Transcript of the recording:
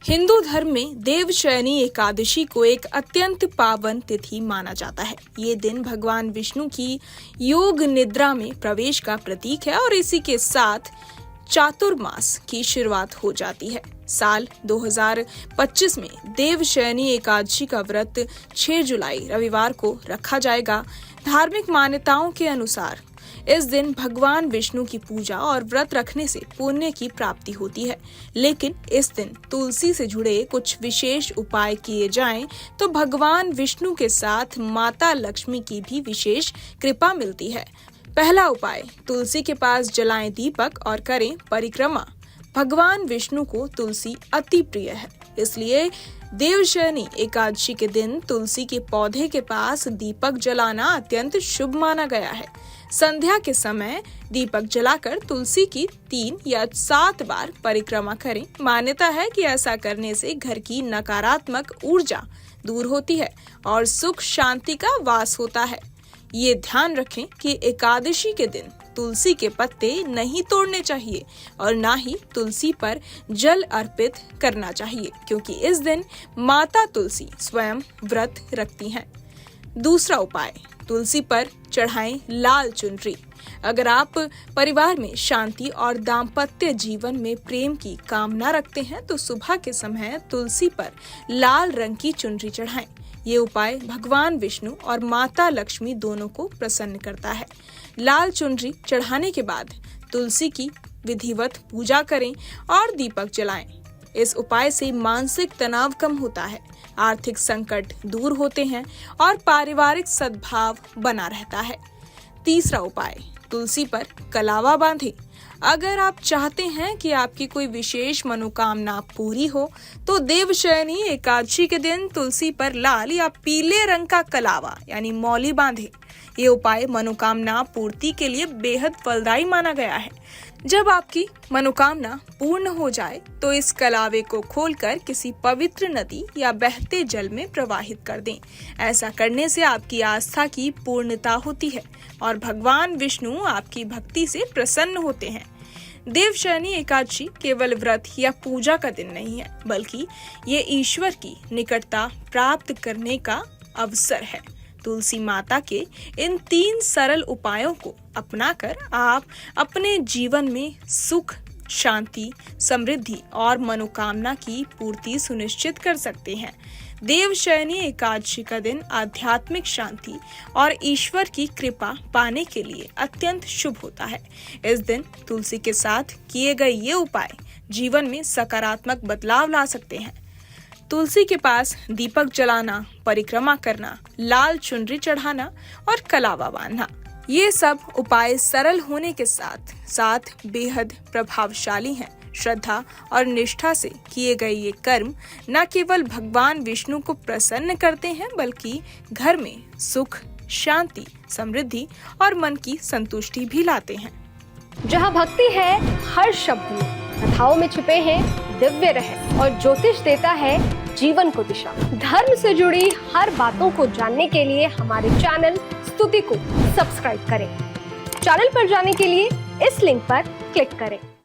हिंदू धर्म में देवशयनी एकादशी को एक अत्यंत पावन तिथि माना जाता है। ये दिन भगवान विष्णु की योग निद्रा में प्रवेश का प्रतीक है और इसी के साथ चातुर्मास की शुरुआत हो जाती है। साल 2025 में देवशयनी एकादशी का व्रत 6 जुलाई रविवार को रखा जाएगा। धार्मिक मान्यताओं के अनुसार इस दिन भगवान विष्णु की पूजा और व्रत रखने से पुण्य की प्राप्ति होती है, लेकिन इस दिन तुलसी से जुड़े कुछ विशेष उपाय किए जाएं तो भगवान विष्णु के साथ माता लक्ष्मी की भी विशेष कृपा मिलती है। पहला उपाय, तुलसी के पास जलाएं दीपक और करें परिक्रमा। भगवान विष्णु को तुलसी अति प्रिय है, इसलिए देवशयनी एकादशी के दिन तुलसी के पौधे के पास दीपक जलाना अत्यंत शुभ माना गया है। संध्या के समय दीपक जलाकर तुलसी की 3 या 7 बार परिक्रमा करें। मान्यता है कि ऐसा करने से घर की नकारात्मक ऊर्जा दूर होती है और सुख शांति का वास होता है। ये ध्यान रखें कि एकादशी के दिन तुलसी के पत्ते नहीं तोड़ने चाहिए और ना ही तुलसी पर जल अर्पित करना चाहिए, क्योंकि इस दिन माता तुलसी स्वयं व्रत रखती हैं। दूसरा उपाय, तुलसी पर चढ़ाएं लाल चुनरी। अगर आप परिवार में शांति और दाम्पत्य जीवन में प्रेम की कामना रखते हैं तो सुबह के समय तुलसी पर लाल रंग की चुनरी चढ़ाएं। ये उपाय भगवान विष्णु और माता लक्ष्मी दोनों को प्रसन्न करता है। लाल चुनरी चढ़ाने के बाद तुलसी की विधिवत पूजा करें और दीपक जलाएं। इस उपाय से मानसिक तनाव कम होता है, आर्थिक संकट दूर होते हैं और पारिवारिक सद्भाव बना रहता है। तीसरा उपाय, तुलसी पर कलावा बांधें। अगर आप चाहते हैं कि आपकी कोई विशेष मनोकामना पूरी हो तो देवशयनी एकादशी के दिन तुलसी पर लाल या पीले रंग का कलावा यानी मौली बांधें। ये उपाय मनोकामना पूर्ति के लिए बेहद फलदायी माना गया है। जब आपकी मनोकामना पूर्ण हो जाए तो इस कलावे को खोलकर किसी पवित्र नदी या बहते जल में प्रवाहित कर दें। ऐसा करने से आपकी आस्था की पूर्णता होती है और भगवान विष्णु आपकी भक्ति से प्रसन्न होते हैं। देवशयनी एकादशी केवल व्रत या पूजा का दिन नहीं है, बल्कि ये ईश्वर की निकटता प्राप्त करने का अवसर है। तुलसी माता के इन 3 सरल उपायों को अपनाकर आप अपने जीवन में सुख, शांति, समृद्धि और मनोकामना की पूर्ति सुनिश्चित कर सकते हैं। देवशयनी एकादशी का दिन आध्यात्मिक शांति और ईश्वर की कृपा पाने के लिए अत्यंत शुभ होता है। इस दिन तुलसी के साथ किए गए ये उपाय जीवन में सकारात्मक बदलाव ला सकते हैं। तुलसी के पास दीपक जलाना, परिक्रमा करना, लाल चुनरी चढ़ाना और कलावा बांधना, ये सब उपाय सरल होने के साथ साथ बेहद प्रभावशाली हैं। श्रद्धा और निष्ठा से किए गए ये कर्म न केवल भगवान विष्णु को प्रसन्न करते हैं, बल्कि घर में सुख, शांति, समृद्धि और मन की संतुष्टि भी लाते हैं। जहाँ भक्ति है हर शब्द में, कथाओं में छुपे हैं दिव्य रहस्य और ज्योतिष देता है जीवन को दिशा। धर्म से जुड़ी हर बातों को जानने के लिए हमारे चैनल स्तुति को सब्सक्राइब करें। चैनल पर जाने के लिए इस लिंक पर क्लिक करें।